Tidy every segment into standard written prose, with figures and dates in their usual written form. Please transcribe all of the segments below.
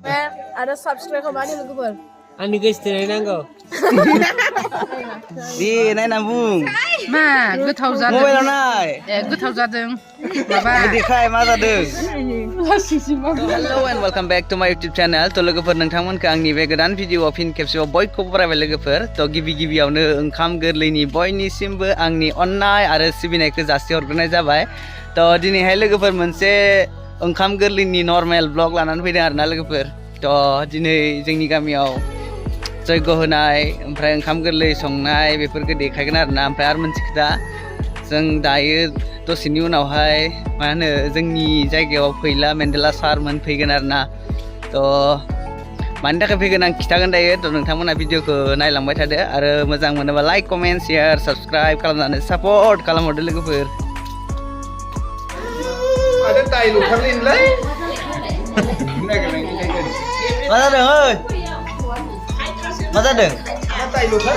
Ada subscribe ke mana lu gue? Ani guys teranggo. Di naik nabung. Ma, goथाव जादों. Mobile naik. गोथाव जादों. Baba. Di kai ma जादों. Hello and welcome back to my YouTube channel. To लोगोफोर नोंथांमोनखौ आंनि बे गोदान भिडिअआव फिन खेबसेबाव बयखौबो बरायबाय लोगोफोर. तो गिबियावनो ओंखाम गोरलैनि बयनिसिमबो आंनि अननाय आरो सिबिनायखौ जासिहरग्रोनाय जाबाय. तो दिनैहाय लोगोफोर मोनसे ओंखाम गोरलैनि नर्मेल ब्लग लानानै फैदों आरोना लोगोफोर. तो दिनै जोंनि गामियाव जयग होनाय ओमफ्राय ओंखाम गोरलै संनाय बेफोरखौ देखायगोन आरोना. ओमफ्राय आरो मोनसे खोथा जों दायो दसेनि उनावहाय मा होनो जोंनि जायगायाव फैला मेन्देला सारमोन फैगोन आरोना. तो मानि थाखाय फैगोन आं खिथागोन दायो. तो नोंथांमोना भिडिअखौ नायलांबाय थादो आरो मोजां मोनोबा लाइक कमेन्ट शेयार साबस्क्राइब खालामनानै सापर्ट खालामहरदो लोगोफोर. Ada tai lukarin lai. मा जादों ओइ मा जादों Ada tai luka.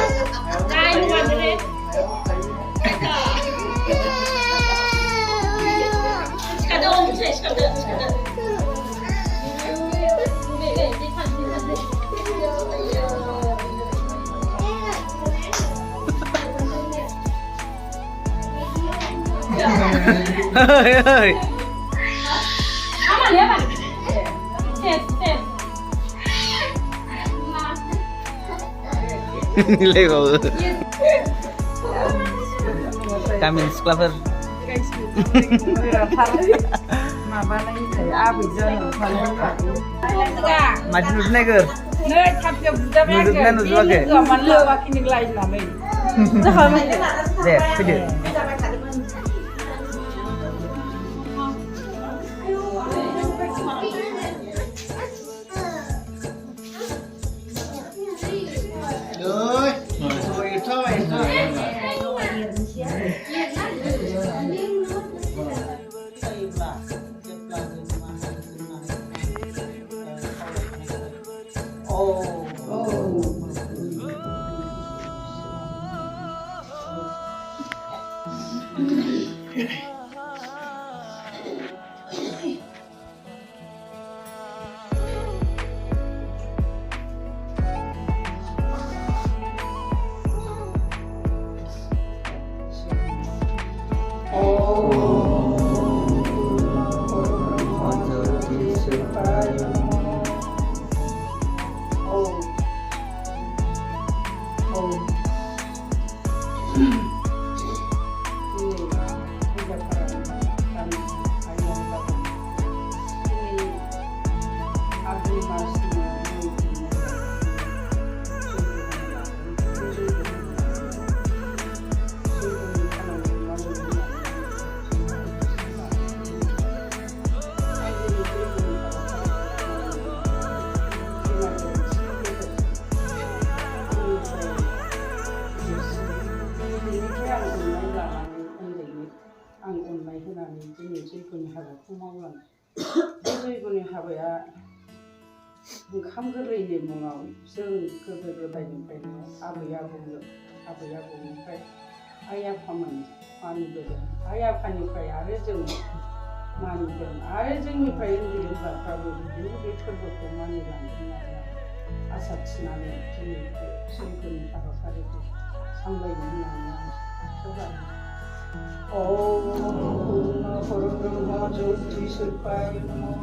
Hei. Nilai kau. Kami seklaver. Maju neger. Nuduknya nuduk lagi. Deh, video. आं अननाय होनानै दिनै जयग'नि हाबाखौ मावलाङो. बे जयग'नि हाबाया ओंखाम गोरलैनि मुङाव जों गोदो गोदायनिफ्रायनो आबै आबौनिफ्राय आइ आफामोन मानिबोदों. आइ आफानिफ्राय आरो जों मानिदों आरो जोंनिफ्राय उन्दै उन्दैफ्राबो बिदिनो बे फोरबोखौ मानिलांदों आरो आसा थिनानै दिनै बे जयग'नि हाबाफारिखौ सामलायनो होननानै आं जौगादों. परब्रह्म ज्योति स्वरूपाय नमः.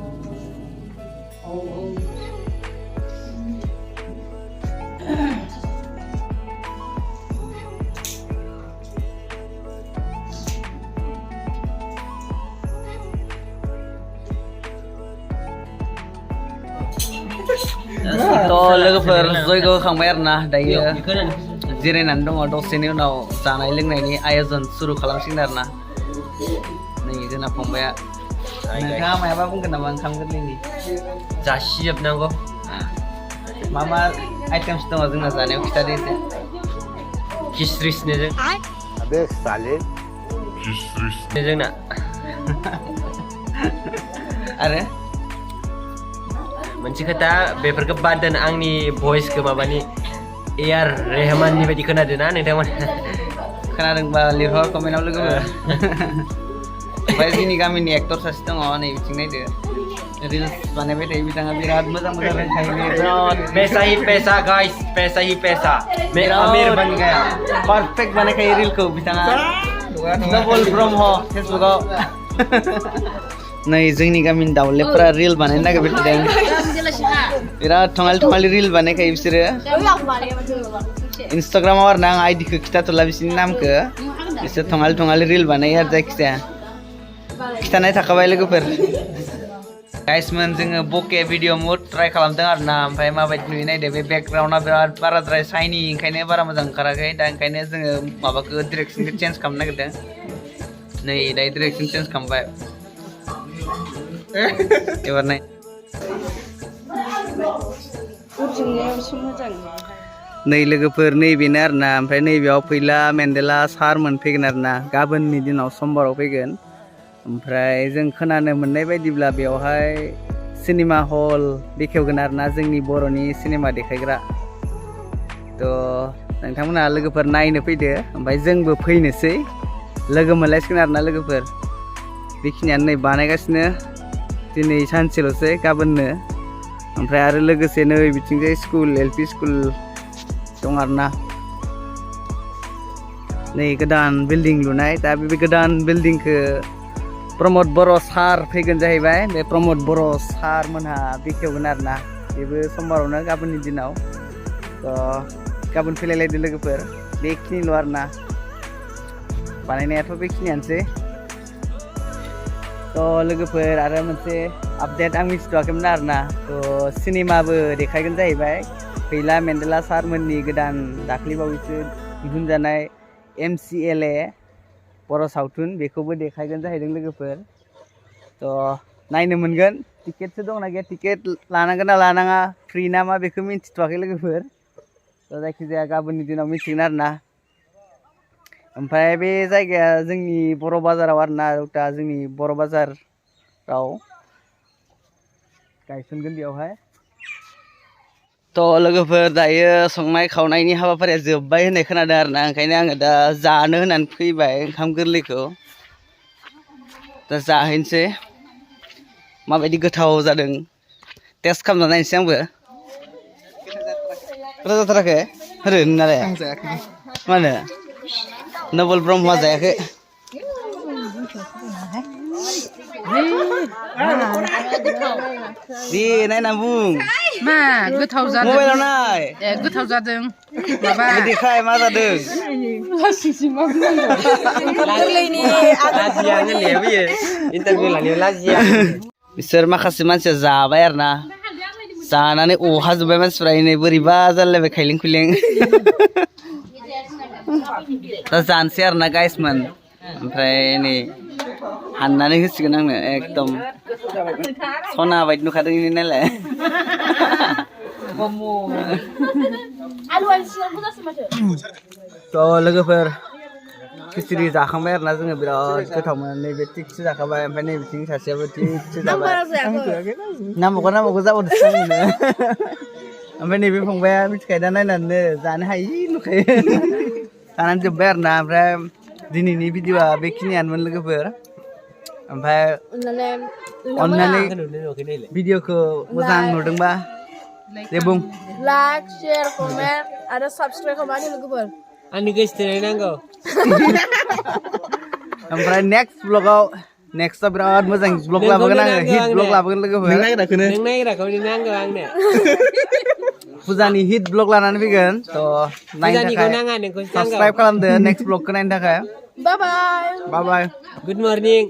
तो लोगोफोर जयग होखांबाय आरोना दायो जिरायनानै दङ. दसेनि उनाव जानाय लोंनायनि आयोजन सुरु खालामसिगोन आरोना. नै जोंना फंबाया नोंथाङा मायाबा बुंगोन नामा ओंखाम गोरलैनि? जासिजोबनांगौ. मा आइटेम्स दङ जोंना जानायाव खिथादो एसे. खिस्रिसनो जों. Abe sale. जोंना. आरो मोनसे खोथा बेफोरखौ बाद दोन आंनि भइसखौ माबानि एआर रेहमाननि बायदि खोनादों ना नोंथांमोन? खोनादोंबा लिरहर कमेन्टआव लोगोफोर. ओमफ्राय जोंनि गामिनि एक्टर सासे दङ नै बिथिं नायदो. Reels बानायबाय थायो बिथाङा बिराद मोजां मोजां रोंखायो बिराद पैसा ही पैसा गाइस पैसा ही पैसा मैं अमीर बन गया परफेक्ट बानायखायो रिलखौ बिथाङा नबल ब्रह्म फेसबुकाव नै जोंनि गामिनि दाउलेफोरा रिल बानायनो नागिरबाय थादों बिराद थङालि रिल बानायखायो बिसोरो इन्सटाग्रामाव आरो ना आं आइडिखौ खिथाथ'ला बिसोरनि नामखौ बिसोर थङालि रिल बानायो आरो जायखिजाया खिथानाय थाखाबाय लोगोफोर गाइसमोन जोङो बके भिडिअ मुड ट्राइ खालामदों आरो ना ओमफ्राय माबायदि नुयो नायदो बे बेकग्राउन्डआ बिराद बाराद्राय शाइनि ओंखायनो बारा मोजां ओंखाराखै दा ओंखायनो जोङो माबाखौ डिरेक्सनखौ चेन्ज खालामनो नागिरदों नै दायो डिरेक्सन चेन्ज खालामबाय एबार नाय नै लोगोफोर नैबेनो आरो ना ओमफ्राय नैबेयाव फैला मेन्देला सार मोनफैगोन आरो ना गाबोननि दिनाव समबाराव फैगोन ओमफ्राय जों खोनानो मोननाय बायदिब्ला बेवहाय सिनेमा हल बेखेवगोन आरो ना जोंनि बर'नि सिनेमा देखायग्रा थ' नोंथांमोनहा लोगोफोर नायनो फैदो ओमफ्राय जोंबो फैनोसै लोगो मोनलायसिगोन आरो ना लोगोफोर बेखिनियानो नै बानायगासिनो दिनै सानसेल'सै गाबोननो ओमफ्राय आरो लोगोसे नै बिथिंजाय स्कुल एलपि स्कुल दं आरो ना नै गोदान बिल्डिं लुनाय दा बे गोदान बिल्डिंखौ प्रमद बर' सार फैगोन जाहैबाय बे प्रमद बर' सार मोनहा बेखेवगोन आरो ना बेबो समबारावनो गाबोननि दिनाव थ' गाबोन फैलायलायदो लोगोफोर बेखिनिल' आरो ना बानायनायाथ' बेखिनियानोसै थ' लोगोफोर आरो मोनसे आपडेट आं मिथिथ'वाखैमोन आरो ना थ' सिनेमाबो देखायगोन जाहैबाय फैला मेन्देला सारमोननि गोदान दाख्लैबावैसो दिहुनजानाय MCLA बर' सावथुन बेखौबो देखायगोन जाहैदों लोगोफोर थ' नायनो मोनगोन टिकेटसो दंना गैया टिकेट लानांगोन ना लानाङा फ्रि ना मा बेखौ मिथिथ'वाखै लोगोफोर थ' जायखिजाया गाबोननि दिनाव मिथिगोन आरो ना ओमफ्राय बे जायगाया जोंनि बर' बाजाराव आरो ना दा जोंनि बर' बाजाराव गायसनगोन बेयावहाय थ' लोगोफोर दायो संनाय खावनायनि हाबाफारिया जोब्बाय होननाय खोनादों आरो ना ओंखायनो आङो दा जानो होननानै फैबाय ओंखाम गोरलैखौ दा जाहैनोसै माबायदि गोथाव जादों टेस्ट खालामना नायनोसै आंबो गोथाव जाथाराखै होरो नोंनालाय मा होनो नबल ब्रह्मआ जायाखै दे नायना बुं मा गोथाव जादों मबाइलाव नाय ए गोथाव जादों माबा देखाय मा जादों बिसोर माखासे मानसिया जाबाय आरो ना जानानै अहाजोब्बाय मानसिफ्रा नै बोरैबा जालायबाय खायलें खुइलें दा जानोसै आरो ना गाइसमोन ओमफ्राय नै हाननानै होसिगोन आंनो एकदम सना बायदि नुखादों नालाय थ' लोगोफोर खिचुरि जाखांबाय आरो ना जोङो बिराद गोथाव मोनो नैबे थिगसे जाखाबाय ओमफ्राय नैबेथिं सासेयाबो थिगसे जाबाय नांबावगौ जाबावदोंसो आंनो ओमफ्राय नैबे फंबाया मिथिखायो दा नायनानैनो जानो हायि नुखायो जानानै जोब्बाय आरो ना ओमफ्राय दिनैनि भिडिअआ बेखिनियानोमोन लोगोफोर ओमफ्राय अन्नानै भिडिअखौ मोजां नुदोंबा दे बुं लाइक शेयर कमेन्ट आरो साबस्क्राइब खालामनानै लोगोफोर आंनि गोसोथोनाय नांगौ ओमफ्राय नेक्स्ट ब्लगाव नेक्स्टआव बिराद मोजां ब्लग लाबोगोन आङो हिट ब्लग लाबोगोन लोगोफोर नों नायग्राखौ नांगौ आंनो फुजानि हिट ब्लग लानानै फैगोन थ' नायनो थाखाय साबस्क्राइब खालामदो नेक्स्ट ब्लगखौ नायनो थाखाय बाय बाय बाय बाय गुड मर्निं